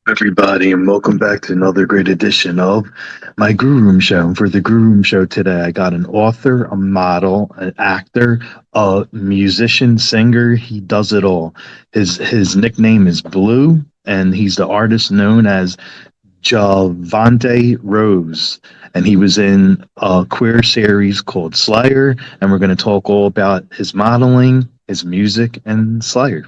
Everybody, and welcome back to another great edition of my Grue Rume Show. And for the Grue Rume Show today, I got an author, a model, an actor, a musician, singer. He does it all. His nickname is Blue, and he's the artist known as Javonte Rose. And he was in a queer series called Slayer. And we're going to talk all about his modeling, his music, and Slayer.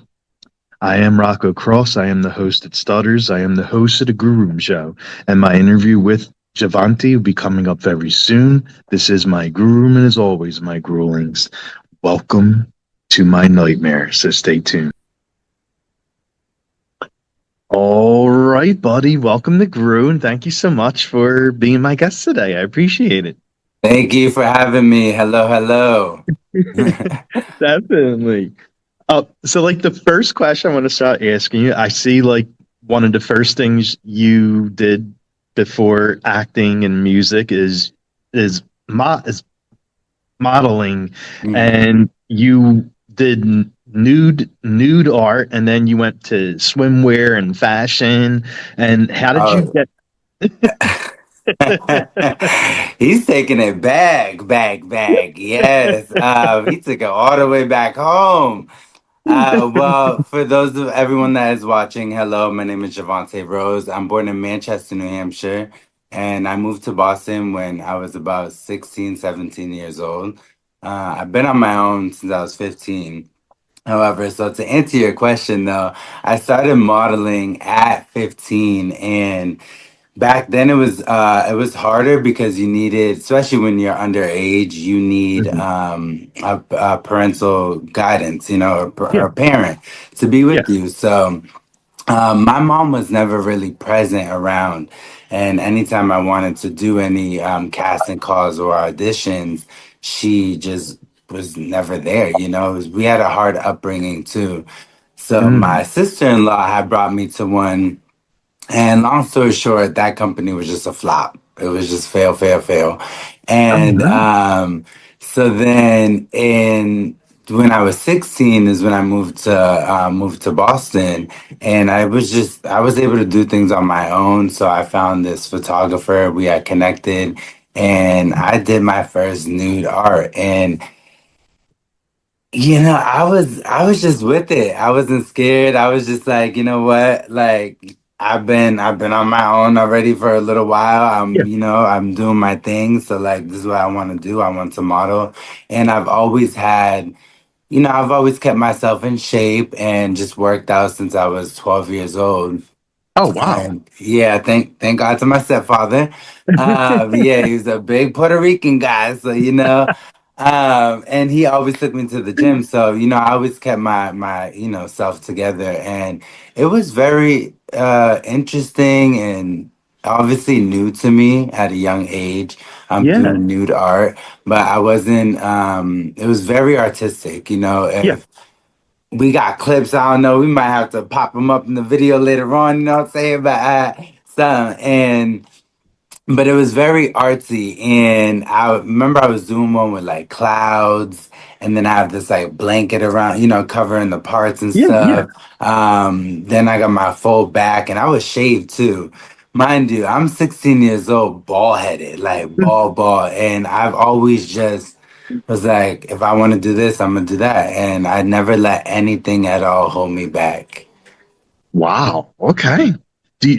I am Rocco Cross. I am the host at Stutters. I am the host of the Grue Rume Show. And my interview with Javonte will be coming up very soon. This is my Grue Rume, and as always, my Gruelings. Welcome to my nightmare, so stay tuned. All right, buddy. Welcome to Grue, and thank you so much for being my guest today. I appreciate it. Thank you for having me. Hello, hello. Definitely. So like the first question I want to start asking you, I see like one of the first things you did before acting and music is modeling, Mhm. and you did nude art, and then you went to swimwear and fashion. And how did you Oh. get? He's taking it back. Yes. He took it all the way back home. Well, for those of everyone that is watching, hello, my name is Javonte Rose. I'm born in Manchester, New Hampshire, and I moved to Boston when I was about 16, 17 years old. I've been on my own since I was 15. However, so to answer your question though, I started modeling at 15, and back then it was harder because you needed, especially when you're underage, you need Mhm. a parental guidance, Yeah, a parent to be yeah. with you. So my mom was never really present around, and anytime I wanted to do any casting calls or auditions, she just was never there. We had a hard upbringing too. So my Mm. sister-in-law had brought me to one, and long story short, that company was just a flop. It was just fail, fail, fail. Oh, And no. so then in when I was 16 is when I moved to Boston, and I was able to do things on my own. So I found this photographer, we had connected, and I did my first nude art. And I was just with it. I wasn't scared. I was just like, you know what? Like I've been on my own already for a little while. Yeah. I'm doing my thing. So like this is what I want to do. I want to model. And I've always kept myself in shape and just worked out since I was 12 years old. Oh, wow. And yeah, thank God to my stepfather. Yeah, he was a big Puerto Rican guy, so and he always took me to the gym. So I always kept my self together, and it was very interesting and obviously new to me at a young age. I'm Yeah, doing nude art, but I wasn't. It was very artistic. yeah. If we got clips. I don't know. We might have to pop them up in the video later on. You know what I'm saying? But it was very artsy, and I remember I was doing one with like clouds, and then I have this like blanket around, covering the parts and Yeah, yeah. stuff. Then I got my full back, and I was shaved too. Mind you, I'm 16 years old, bald headed, like ball, and I've always just was like, if I want to do this, I'm gonna do that, and I never let anything at all hold me back. Wow. Okay. Do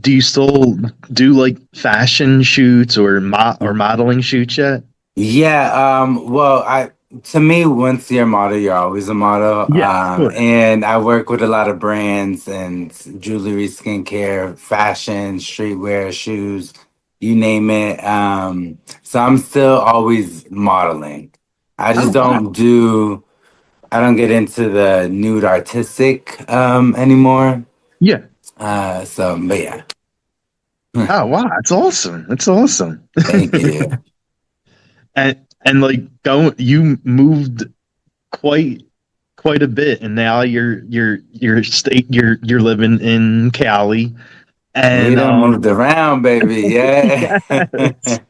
you still do like fashion shoots or modeling shoots yet? Yeah, well, to me, once you're a model, you're always a model. Yeah, of course. And I work with a lot of brands and jewelry, skincare, fashion, streetwear, shoes, you name it. So I'm still always modeling. I Oh, just wow. I don't get into the nude artistic anymore. Yeah. But yeah, Oh, wow. That's awesome. That's awesome. thank you. And like going, you moved quite quite a bit, and now you're living in Cali, We and done moved around, baby. Yeah. yes.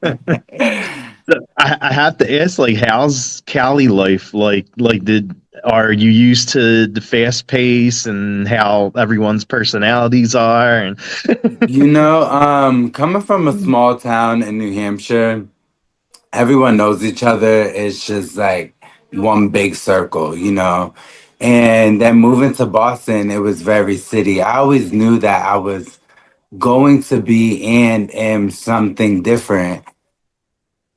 So I have to ask, like, how's Cali life? Like, did are you used to the fast pace and how everyone's personalities are? And Coming from a small town in New Hampshire, everyone knows each other. It's just like one big circle, you know. And then moving to Boston, it was very city. I always knew that I was going to be and am something different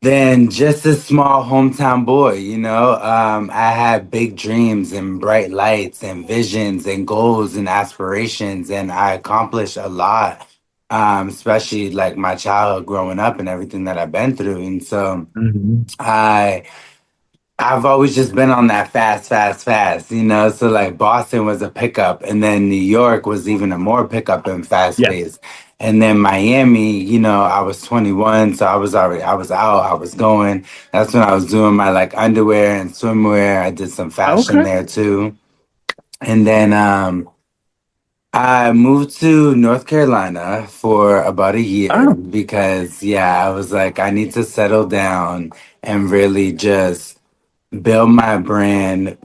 than just a small hometown boy, you know. I had big dreams and bright lights and visions and goals and aspirations, and I accomplished a lot, especially like my childhood growing up and everything that I've been through. And so Mhm. I I've always just been on that fast, fast, fast, you know. So like Boston was a pickup, and then New York was even a more pickup and fast Yeah. pace. And then Miami, I was 21, so I was out, I was going. That's when I was doing my like underwear and swimwear. I did some fashion Okay. there too. And then I moved to North Carolina for about a year Oh, because yeah, I was like, I need to settle down and really just build my brand,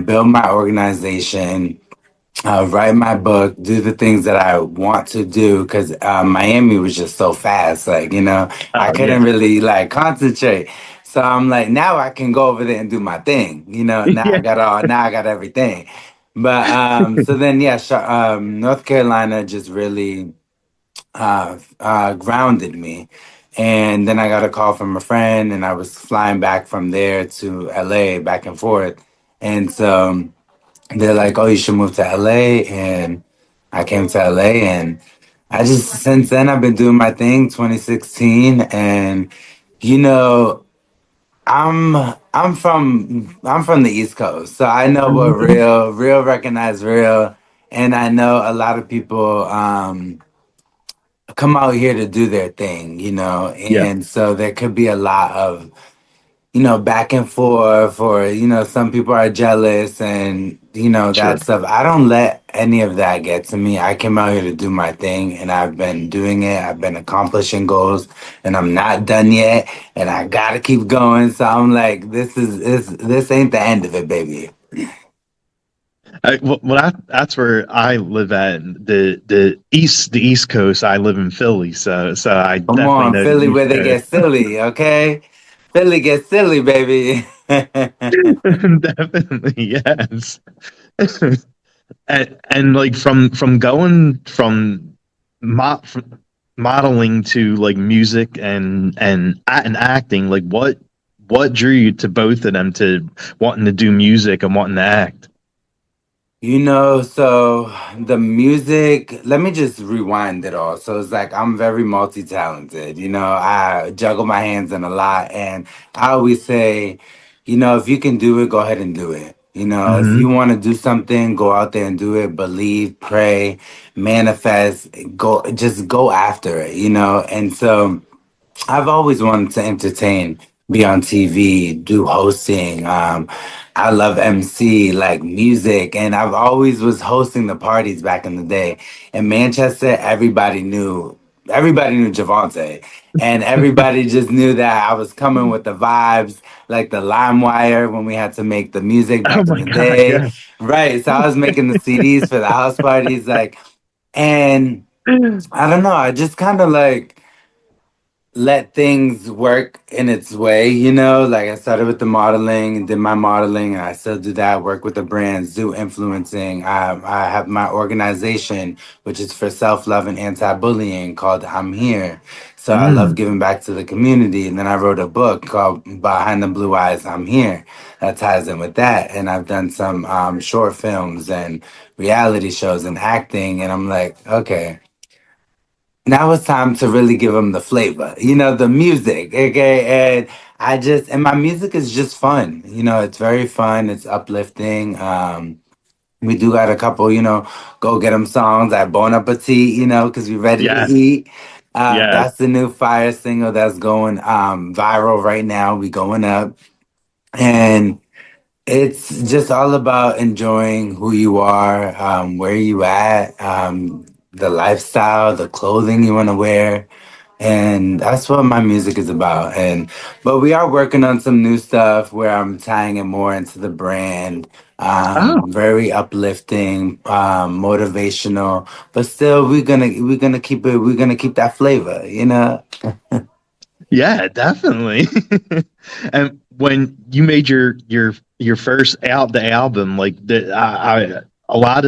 build my organization, write my book, do the things that I want to do. Because Miami was just so fast, like I oh yeah. couldn't really like concentrate. So I'm like, now I can go over there and do my thing. Yeah. Now I got everything. But so then yeah, North Carolina just really grounded me. And then I got a call from a friend, and I was flying back from there to LA back and forth. And so they're like, "Oh, you should move to LA." And I came to LA, and I just since then I've been doing my thing. 2016, and you know, I'm from the East Coast, so I know what Mhm. real recognize real, and I know a lot of people. Come out here to do their thing, Yeah. and so there could be a lot of, back and forth, or, some people are jealous and, Sure. that stuff. I don't let any of that get to me. I came out here to do my thing, and I've been doing it. I've been accomplishing goals, and I'm not done yet, and I gotta keep going. So I'm like, this ain't the end of it, baby. That's where I live at the East Coast. I live in Philly, so I Come definitely on, know the Philly, East where they Coast. get silly, okay? Philly gets silly, baby. Definitely, yes. And like from going from modeling to like music and acting, like what drew you to both of them to wanting to do music and wanting to act? So the music, let me just rewind it all. So it's like I'm very multi-talented. I juggle my hands in a lot, and I always say, if you can do it, go ahead and do it. If Hmm. you want to do something, go out there and do it. Believe, pray, manifest, just go after it, And so I've always wanted to entertain, be on TV, do hosting. I love MC, like music, and I've always was hosting the parties back in the day. In Manchester, everybody knew Javonte, and everybody just knew that I was coming with the vibes, like the LimeWire when we had to make the music Oh back in my the God, day, yeah. right? So I was making the CDs for the house parties, like, and I don't know, I just kind of like let things work in its way, Like I started with the modeling and did my modeling, and I still do that, work with the brands, do influencing. I have my organization, which is for self love and anti bullying called I'm Here. So I love Mm, giving back to the community. And then I wrote a book called Behind the Blue Eyes, I'm Here. That ties in with that. And I've done some short films and reality shows and acting. And I'm like, okay, now it's time to really give them the flavor, the music, okay? And and my music is just fun, it's very fun, it's uplifting. We do got a couple, go get them songs at Bon Appetit, because we ready to yeah, eat. yeah. That's the new fire single that's going viral right now. We going up. And it's just all about enjoying who you are, where you at, the lifestyle, the clothing you want to wear, and that's what my music is about. And but we are working on some new stuff where I'm tying it more into the brand, Oh, Very uplifting, motivational, but still we're gonna keep it, we're gonna keep that flavor, you know. yeah, definitely. And when you made your first the album, like I a lot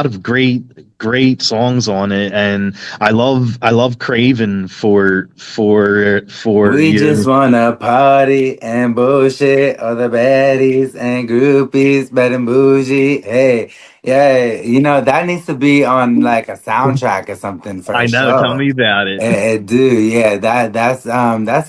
of great songs on it, and I love Craven for We just you. wanna party and bullshit, all the baddies and groupies, bad and bougie. Hey, yeah, that needs to be on like a soundtrack or something for I a know. Tell show. me about it. It do, yeah. That's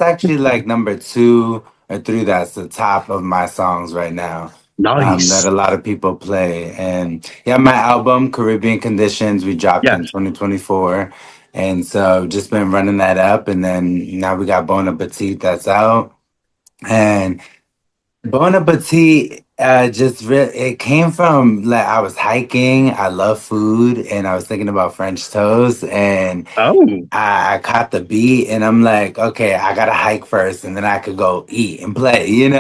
actually like number two or three. That's the top of my songs right now. That Nice. a lot of people play, and yeah, my album Caribbean Conditions we dropped Yes. in 2024, and so just been running that up, and then now we got Bon Appetit that's out, and Bon Appetit it came from like I was hiking. I love food, and I was thinking about French toast, and Oh. I caught the beat and I'm like, okay, I gotta hike first and then I could go eat and play, and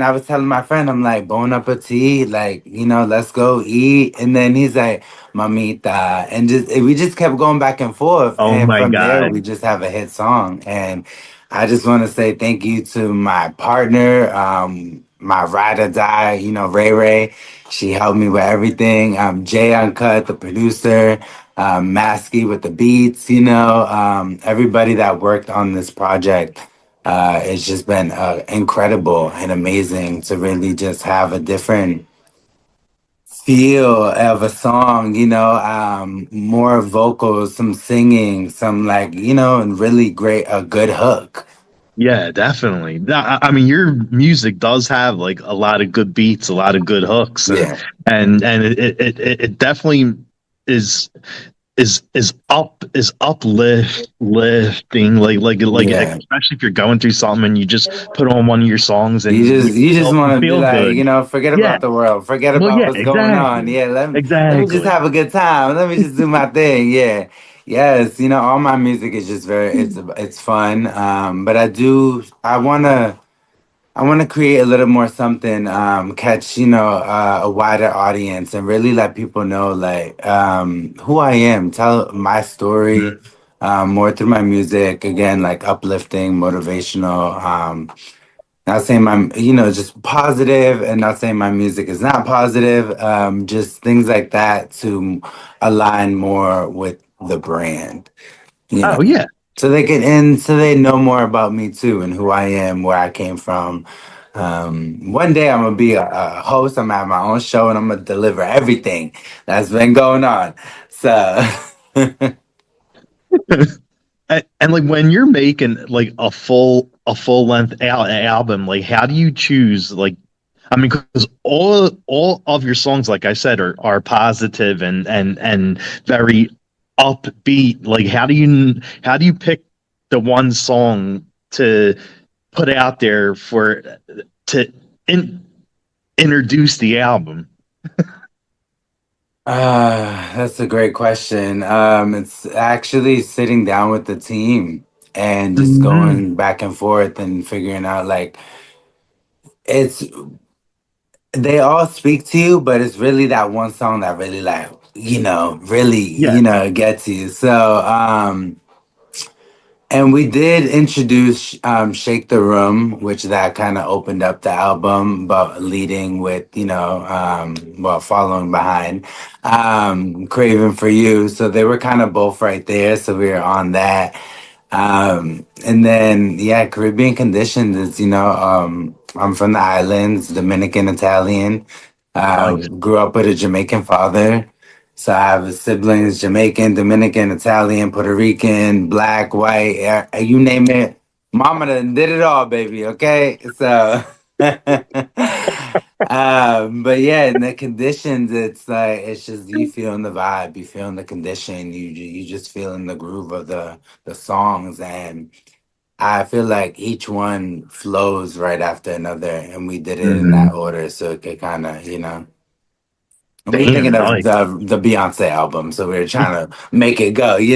I was telling my friend, I'm like, bon appetit, like, let's go eat. And then he's like, mamita. And we just kept going back and forth. Oh And my from there, we God. just have a hit song. And I just want to say thank you to my partner, my ride or die, Ray Ray. She helped me with everything. Jay Uncut, the producer, Maskey with the beats, everybody that worked on this project. It's just been incredible and amazing to really just have a different feel of a song, more vocals, some singing, some like, and really great, a good hook. Yeah, definitely. I mean, your music does have like a lot of good beats, a lot of good hooks, Yeah, and it definitely is is uplifting, like yeah. especially if you're going through something and you just put on one of your songs You and just you just you want to be feel like, good. forget Yeah. about the world, forget Well, about yeah, what's going on. exactly, Yeah, let me just exactly. have a good time. Let me just do my thing. Yeah, yes, all my music is just very it's fun. But I wanna create a little more something, catch a wider audience and really let people know like who I am, tell my story. Mhm. More through my music again, like uplifting, motivational. Not saying just positive, and not saying my music is not positive. Just things like that to align more with the brand, you know, Oh yeah. so they know more about me too and who I am, where I came from. One day I'm gonna be a host. I'm gonna have my own show, and I'm gonna deliver everything that's been going on. So. And like when you're making like a full length album, like how do you choose like I mean, because all of your songs, like I said, are positive and very upbeat. Like, how do you pick the one song to put out there for to in, introduce the album? That's a great question. It's actually sitting down with the team and just Mhm. going back and forth and figuring out like it's they all speak to you, but it's really that one song that really like, really, Yeah. gets you. So, and we did introduce Shake the Room, which that kind of opened up the album, but leading with, following behind Craving for You. So they were kind of both right there. So we were on that. And then, yeah, Caribbean Conditions is, I'm from the islands, Dominican, Italian. Nice. Grew up with a Jamaican father. So I have siblings, Jamaican, Dominican, Italian, Puerto Rican, black, white, you name it. Mama done did it all, baby. Okay, so, but yeah, in the conditions, it's like it's just you feeling the vibe, you feeling the condition, you just feeling the groove of the songs, and I feel like each one flows right after another, and we did it in that Mhm. order, so it could kind of, and we thinking Damn, of nice. the Beyonce album, so we are trying to make it go, make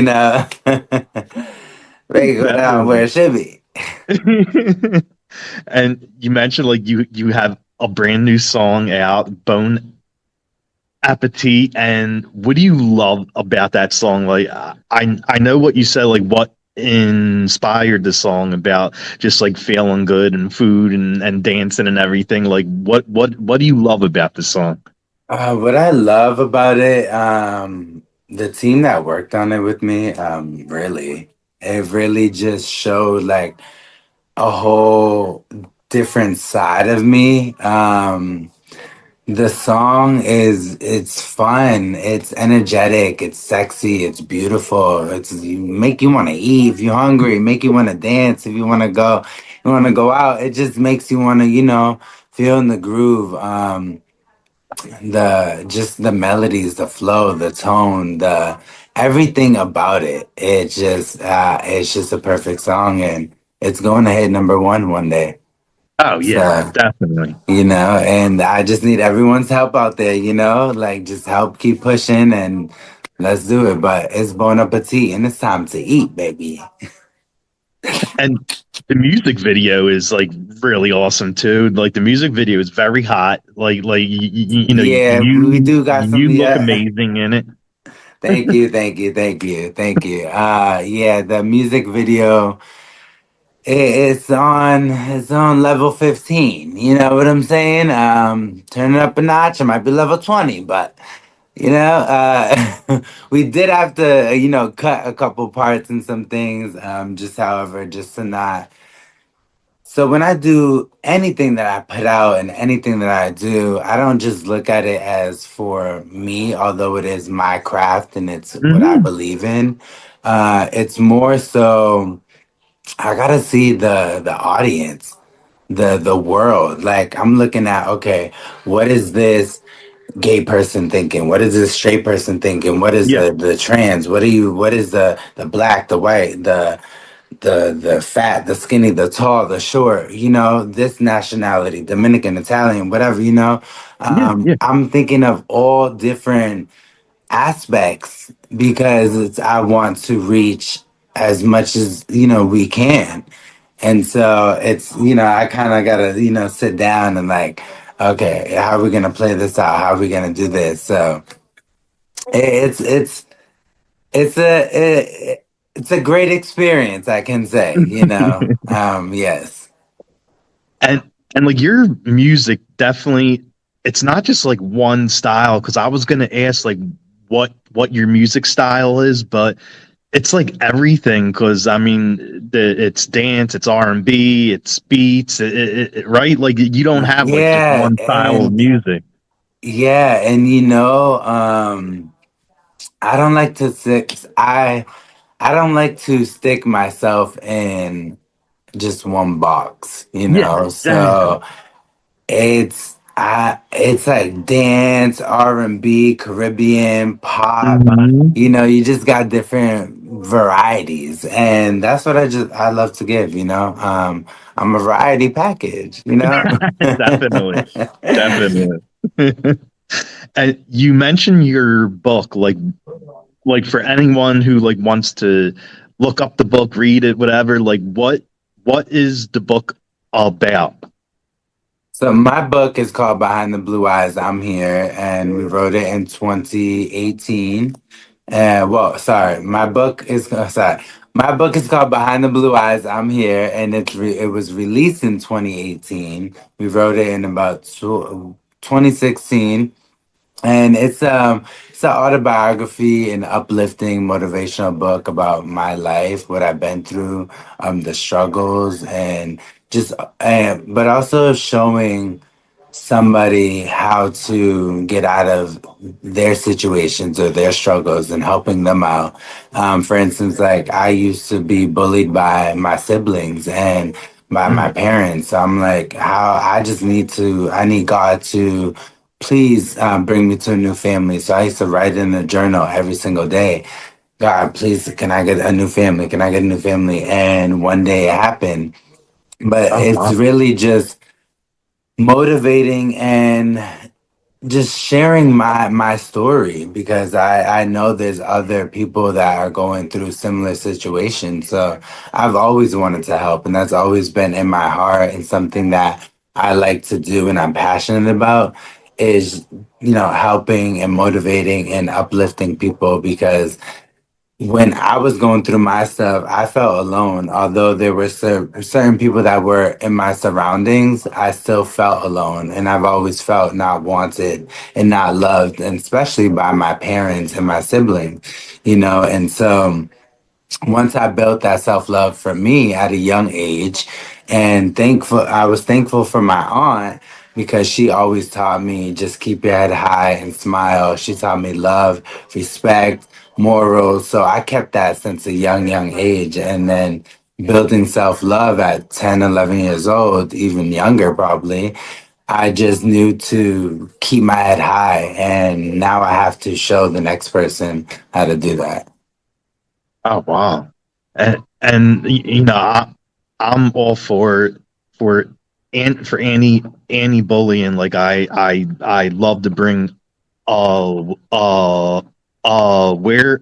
it go down where Definitely. it should be. And you mentioned like you have a brand new song out, Bone Appetit. And what do you love about that song? Like, I know what you said, like what inspired the song about just like feeling good and food and dancing and everything. Like, what do you love about the song? What I love about it, the team that worked on it with me, it really just showed like a whole different side of me. The song it's fun, it's energetic, it's sexy, it's beautiful. It's you make you want to eat if you're hungry, make you want to dance if you want to go out. It just makes you want to, feel in the groove. The just the melodies, the flow, the tone, the everything about it. It's just a perfect song, and it's going to hit number one day. Oh yeah, So definitely. and I just need everyone's help out there, like just help keep pushing and let's do it. But it's bon appetit and it's time to eat, baby. And the music video is like really awesome too. Like the music video is very hot. Yeah, we do got some. you look Yeah, amazing in it. thank you, thank you, thank you, thank you. Yeah, the music video. It's on level 15. You know what I'm saying? Turn it up a notch. It might be level 20, but we did have to cut a couple parts and some things. Just to not. So when I do anything that I put out and anything that I do, I don't just look at it as for me, although it is my craft and it's what I Hmm. believe in. It's more so. I gotta see the audience, the world. Like I'm looking at, okay, what is this gay person thinking? What is this straight person thinking? What is Yeah. the trans? What is the black, the white, the fat, the skinny, the tall, the short, this nationality, Dominican, Italian, whatever, Yeah. Yeah. I'm thinking of all different aspects because I want to reach as much as we can. And so I kind of gotta sit down and like, okay, how are we gonna play this out? How are we gonna do this? So it's it's a it's a great experience, I can say. Yes. and and like your music definitely, it's not just like one style, because I was gonna ask like what your music style is, but it's like everything, because I mean it's dance, it's R&B, it's beats, right? Like you don't have like just Yeah, one style of music. and I don't like to I don't like to stick myself in just one box. Yeah, exactly. So it's like dance, R&B, Caribbean, pop. Hmm. You just got different varieties, and that's what I love to give. I'm a variety package. Definitely, definitely. And you mentioned your book, like for anyone who like wants to look up the book, read it, whatever. Like what is the book about? So my book is called Behind the Blue Eyes, I'm Here, and we wrote it in 2018. Well, sorry, My book is called Behind the Blue Eyes, I'm Here, and it was released in 2018. We wrote it in about 2016, and it's an autobiography, an uplifting, motivational book about my life, what I've been through, the struggles, and just but also showing somebody how to get out of their situations or their struggles and helping them out. For instance, like I used to be bullied by my siblings and by my Mhm. parents. So I'm like, I need God to please bring me to a new family. So I used to write in a journal every single day. God, please, can I get a new family? Can I get a new family? And one day it happened. But Oh it's wow. really just motivating and just sharing my story because I know there's other people that are going through similar situations. So I've always wanted to help, and that's always been in my heart and something that I like to do and I'm passionate about is, helping and motivating and uplifting people because when I was going through my stuff, I felt alone. Although there were certain people that were in my surroundings, I still felt alone. And I've always felt not wanted and not loved, and especially by my parents and my siblings, And so once I built that self love for me at a young age, and I was thankful for my aunt because she always taught me just keep your head high and smile. She taught me love, respect, morals. So I kept that since a young age. And then building self love at 10, 11 years old, even younger probably, I just knew to keep my head high. And now I have to show the next person how to do that. Oh wow. I'm all for and for anti bullying. Like I love to bring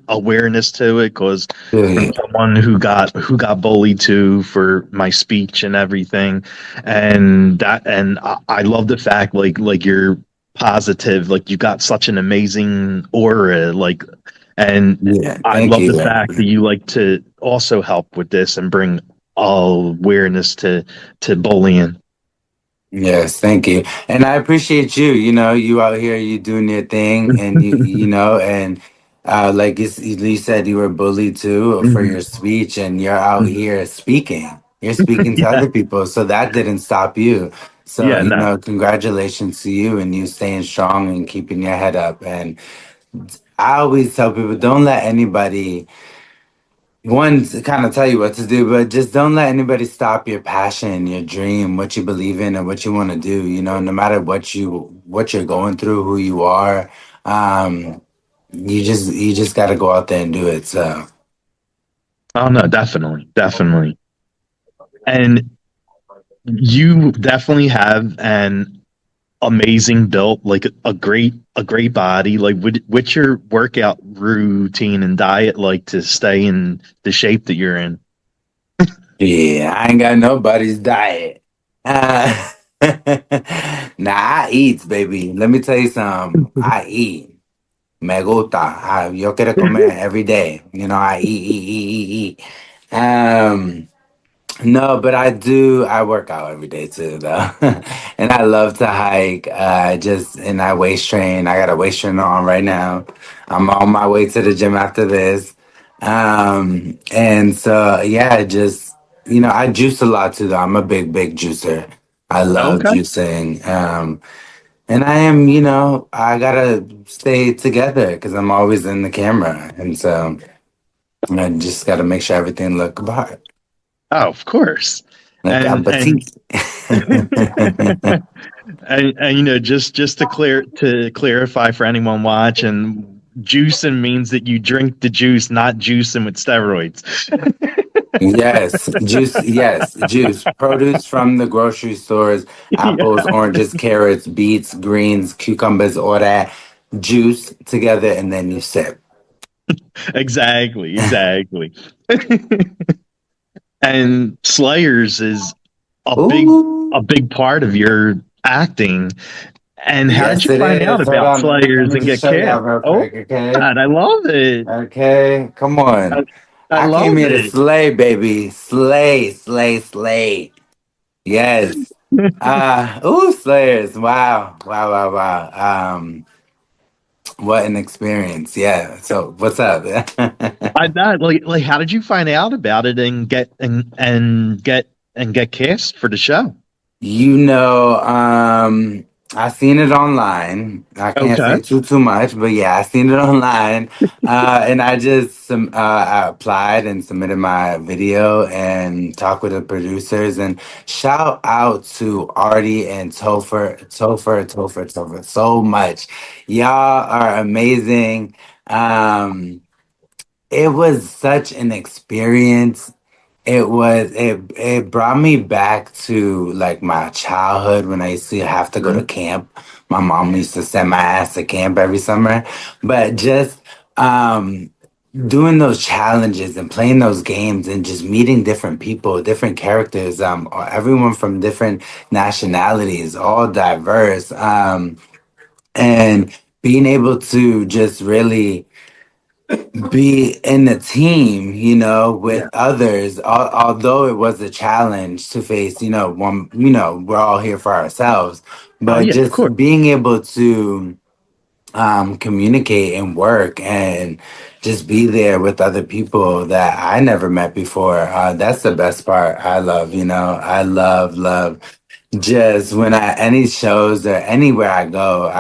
awareness to it because from someone who got bullied too for my speech and everything, and I love the fact like you're positive, like you got such an amazing aura, like, and Yeah, I thank love you. the fact that you like to also help with this and bring awareness to bullying. Yes, thank you. And I appreciate you. You out here, you doing your thing, and and like you said, you were bullied too for Mhm. your speech, and you're out Mhm. here speaking. You're speaking to Yeah, other people, so that didn't stop you. So, yeah, no. congratulations to you and you staying strong and keeping your head up. And I always tell people, don't let anybody one to kind of tell you what to do, but just don't let anybody stop your passion, your dream, what you believe in, and what you want to do. No matter what you're going through, who you are, um, you just got to go out there and do it. So Oh no, definitely, definitely. And you definitely have an amazing built, like a great body. Like, what's your workout routine and diet like to stay in the shape that you're in? yeah, I ain't got nobody's diet. Uh, nah, I eat, baby. Let me tell you something. I eat. Me gusta. Yo quiero comer every day. I eat. No, but I do. I work out every day too, though, and I love to hike. And I waist train. I got a waist trainer on right now. I'm on my way to the gym after this, and so yeah, just I juice a lot too. Though I'm a big juicer. I love Okay. juicing, and I am. I gotta stay together because I'm always in the camera, and so I just gotta make sure everything look Oh, of course. like a And petite. and just to clarify for anyone watching, juicing means that you drink the juice, not juicing with steroids. Yes, juice. Yes, juice. Produce from the grocery stores: apples, Yeah, oranges, carrots, beets, greens, cucumbers, all that. Juice together, and then you sip. exactly, exactly. And Slayers is a big Ooh, a big part of your acting. And how did yes, you it find out is. Hold about on, let Slayers me and just get show y'all cast? real Oh quick, okay? God, I love it. Okay, come I, on. I I came love here to it. slay, baby. Slay, slay, slay. Yes. Ooh, Slayers. Wow, wow, wow, wow. What an experience. Yeah. So what's up? I not like how did you find out about it and get cast for the show? You know, I seen it online. I can't Okay. say too much, but yeah, I seen it online. And I just I applied and submitted my video and talked with the producers and shout out to Artie and Topher so much. Y'all are amazing. Um, it was such an experience. It brought me back to like my childhood when I used to have to go to Mhm. camp. My mom used to send my ass to camp every summer. But just um doing those challenges and playing those games and just meeting different people, different characters, everyone from different nationalities, all diverse, and being able to just really be in a team, with Yeah. others, although it was a challenge to face, we're all here for ourselves, Oh but yeah, of course. just being able to communicate and work and just be there with other people that I never met before. That's the best part. I love, I love just when any shows or anywhere I go,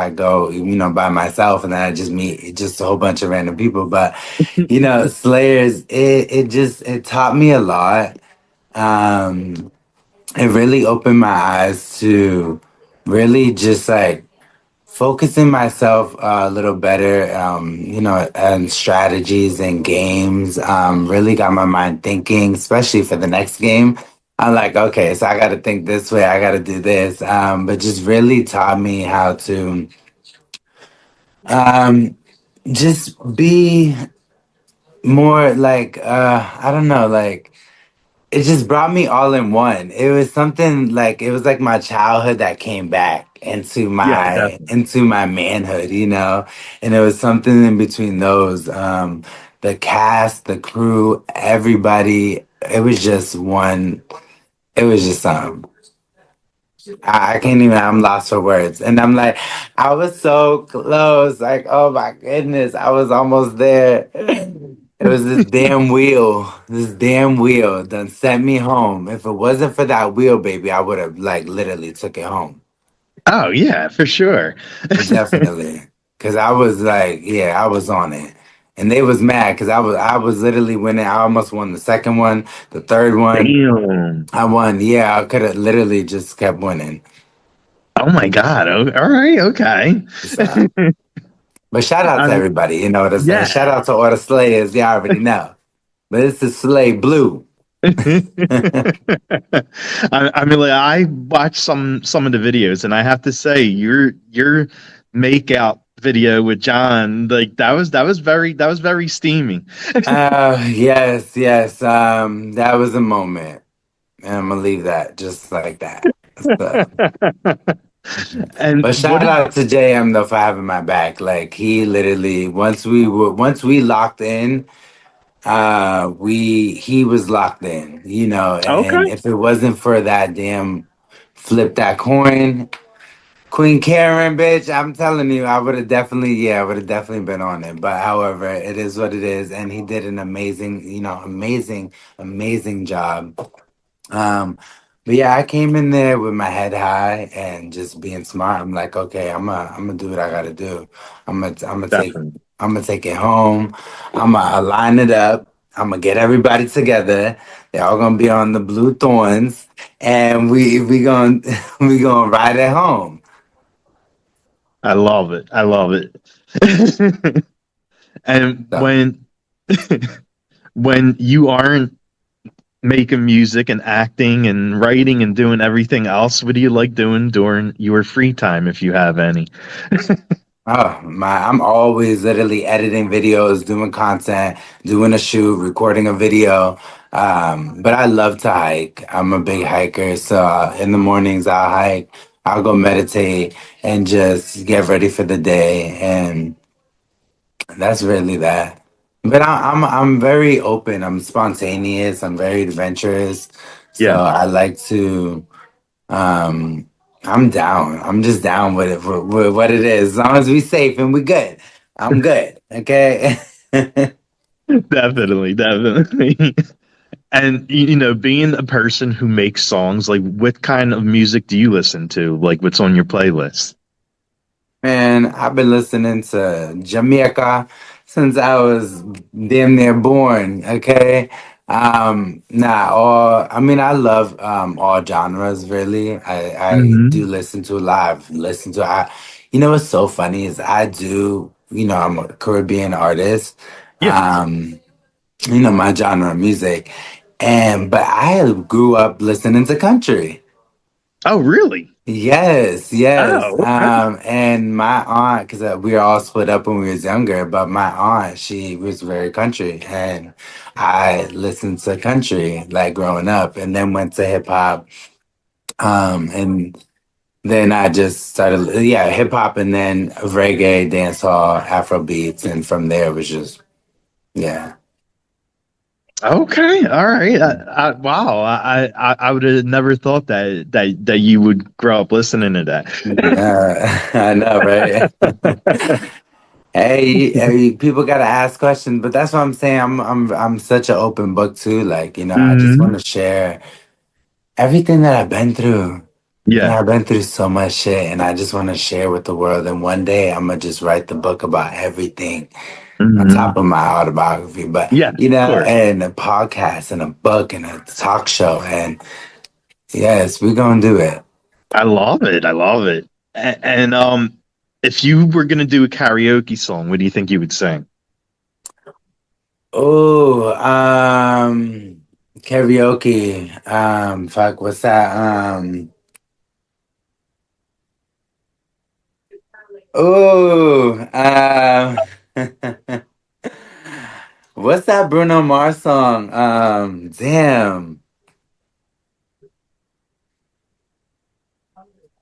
by myself and then I just meet just a whole bunch of random people. But, Slayers, it taught me a lot. Um, it really opened my eyes to really just like focusing myself a little better, and strategies and games, really got my mind thinking, especially for the next game. I'm like, okay, so I got to think this way, I got to do this, but just really taught me how to um, just be more like, I don't know, like it just brought me all in one. It was something like it was like my childhood that came back Yeah, into my manhood, and it was something in between those. The cast, the crew, everybody. It was just one. It was just I can't even. I'm lost for words, and I'm like, I was so close. Like, oh my goodness, I was almost there. It was this damn wheel. This damn wheel done sent me home. If it wasn't for that wheel, baby, I would have like literally took it home. oh yeah, for sure. Definitely, because I was like, yeah, I was on it, and they was mad because I was literally winning. I almost won the second one, the third one. Damn. I won. Yeah, I could have literally just kept winning. Oh my God. Oh, all right. Okay. So. But shout out to I, everybody, you know what I'm saying? yeah. Shout out to all the Slayers, you already know. But it's the Slay Blue. I mean, like, I watched some of the videos, and I have to say, your make out video with John, like that was very steamy. Yes, yes. That was a moment. And I'm gonna leave that just like that. So, And but what shout did out to JM though for having my back. Like he literally once we locked in, he was locked in, and okay? if it wasn't for that damn flip that coin, Queen Karen, bitch, I'm telling you, I would have definitely been on it. But however, it is what it is, and he did an amazing, amazing job. Um, but yeah, I came in there with my head high and just being smart. I'm like, okay, I'm gonna do what I gotta do. Definitely. I'm gonna take it home. I'm gonna line it up. I'm gonna get everybody together. They're all gonna be on the blue thorns, and we gonna we gonna ride it home. I love it. I love it. And So. when you aren't making music and acting and writing and doing everything else, what do you like doing during your free time if you have any? Oh my, I'm always literally editing videos, doing content, doing a shoot, recording a video. But I love to hike. I'm a big hiker. So in the mornings I'll hike, I'll go meditate and just get ready for the day. And that's really that. But I'm very open. I'm spontaneous. I'm very adventurous. So Yeah, I like to um, I'm down. I'm just down with it for what it is. As long as we safe and we good, I'm good. Okay. definitely, definitely. And being a person who makes songs, like what kind of music do you listen to? Like what's on your playlist? Man, I've been listening to Jamaica since I was damn near born. Okay. I mean, I love all genres really. I do Hmm. listen to a lot. You know what's so funny is I do. I'm a Caribbean artist. Yeah. Um, my genre of music, but I grew up listening to country. Oh, really? Yes, yes. Oh, okay. And my aunt, because we were all split up when we was younger, but my aunt, she was very country, and I listened to country like growing up, and then went to hip hop. And then I just started, yeah, hip hop, and then reggae, dancehall, Afro beats, and from there it was just, yeah. Okay, all right. Wow, I would have never thought that you would grow up listening to I know, right? that. Hey, people gotta ask questions, but that's what I'm saying. I'm such an open book too. Like, I just want Hmm. to share everything that I've been through. Yeah. I've been through so much shit, and I just want to share with the world. And one day, I'm gonna just write the book about everything on top Hmm. of my autobiography. But Yeah, of course. and a podcast, and a book, and a talk show, and yes, we're gonna do it. I love it. I love it. And if you were gonna do a karaoke song, what do you think you would sing? Oh, karaoke. Fuck, what's that? Oh, what's that Bruno Mars song? Damn,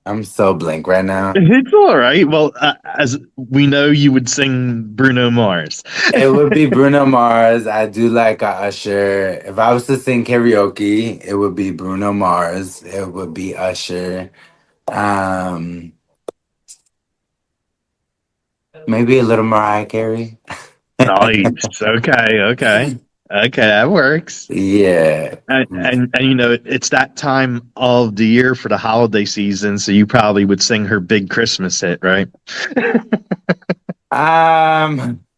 I'm so blank right now. It's all right. Well, as we know, you would sing Bruno Mars. It would be Bruno Mars. I do like Usher. If I was to sing karaoke, it would be Bruno Mars. It would be Usher. Um, Maybe a little Mariah Carey. Nice. Okay. Okay. Okay. That works. Yeah. And it's that time of the year for the holiday season, so you probably would sing her big Christmas hit, right?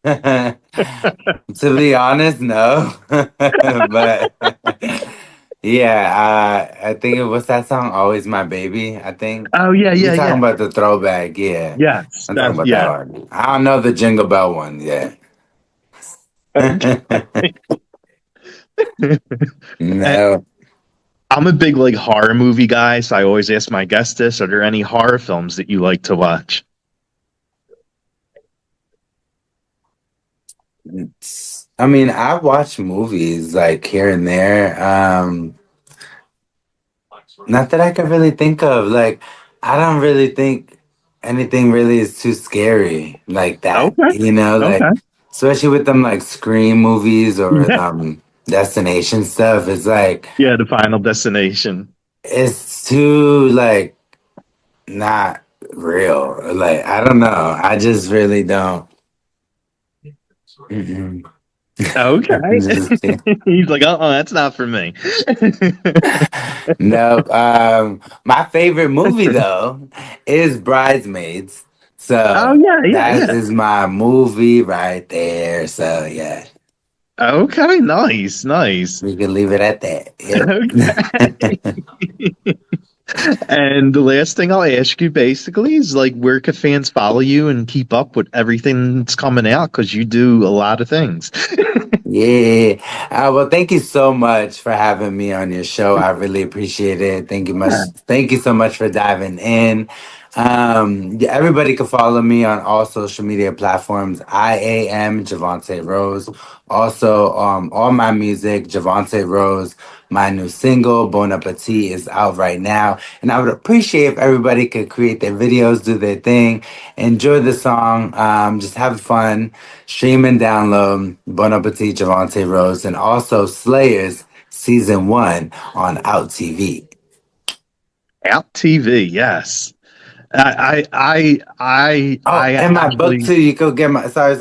To be honest, no. But yeah, I think it was that song "Always My Baby." I think Oh yeah, we yeah, talking yeah. about the throwback. Yeah, Yes, I'm talking that's about that yeah. one. I don't know the Jingle Bell one yet. Okay. And No. I'm a big like horror movie guy, so I always ask my guests this: are there any horror films that you like to watch? I mean, I watch movies like here and there. Not that I can really think of. Like, I don't really think anything really is too scary like that. Okay. Like Okay. especially with them like Scream movies or Yeah. Destination stuff. It's like Yeah, the Final Destination. it's too like not real. Like I don't know. I just really don't. Mm-mm. Okay. Just can't. He's like, that's not for me. No, my favorite movie though is Bridesmaids. Oh So yeah, yeah, that yeah. is my movie right there. So yeah, Okay, nice, nice. we can leave it at that. Okay. Yep. And the last thing I'll ask you basically is like, where can fans follow you and keep up with everything that's coming out? Because you do a lot of things. Yeah. Well, thank you so much for having me on your show. I really appreciate it. Thank you much. Yeah. Thank you so much for diving in. Yeah, everybody can follow me on all social media platforms. I am Javonte Rose. Also, all my music, Javonte Rose. My new single, Bon Appetit, is out right now. And I would appreciate if everybody could create their videos, do their thing, enjoy the song, just have fun, stream and download Bon Appetit, Javante Rose, and also Slayers Season 1 on Out TV. Out TV, yes. Oh, I and my book actually. too. You could get my sorry.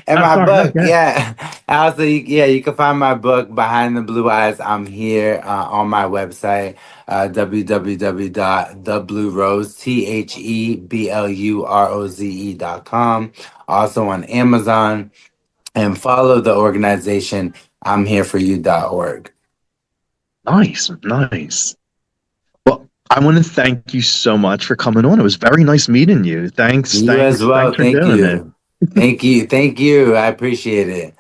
And Oh, my sorry, no, book, yeah. yeah. Also, yeah, you can find my book Behind the Blue Eyes. I'm here on my website, www.theblueroze.com. Also on Amazon, and follow the organization I'm here for you.org. Nice, nice. Well, I want to thank you so much for coming on. It was very nice meeting you. Thanks, You as thanks, well. thanks for Thank doing it. you. Thank you. Thank you. I appreciate it.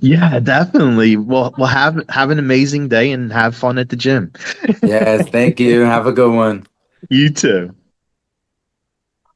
Yeah, definitely. Well, have an amazing day and have fun at the gym. Yes, thank you. Have a good one. You too.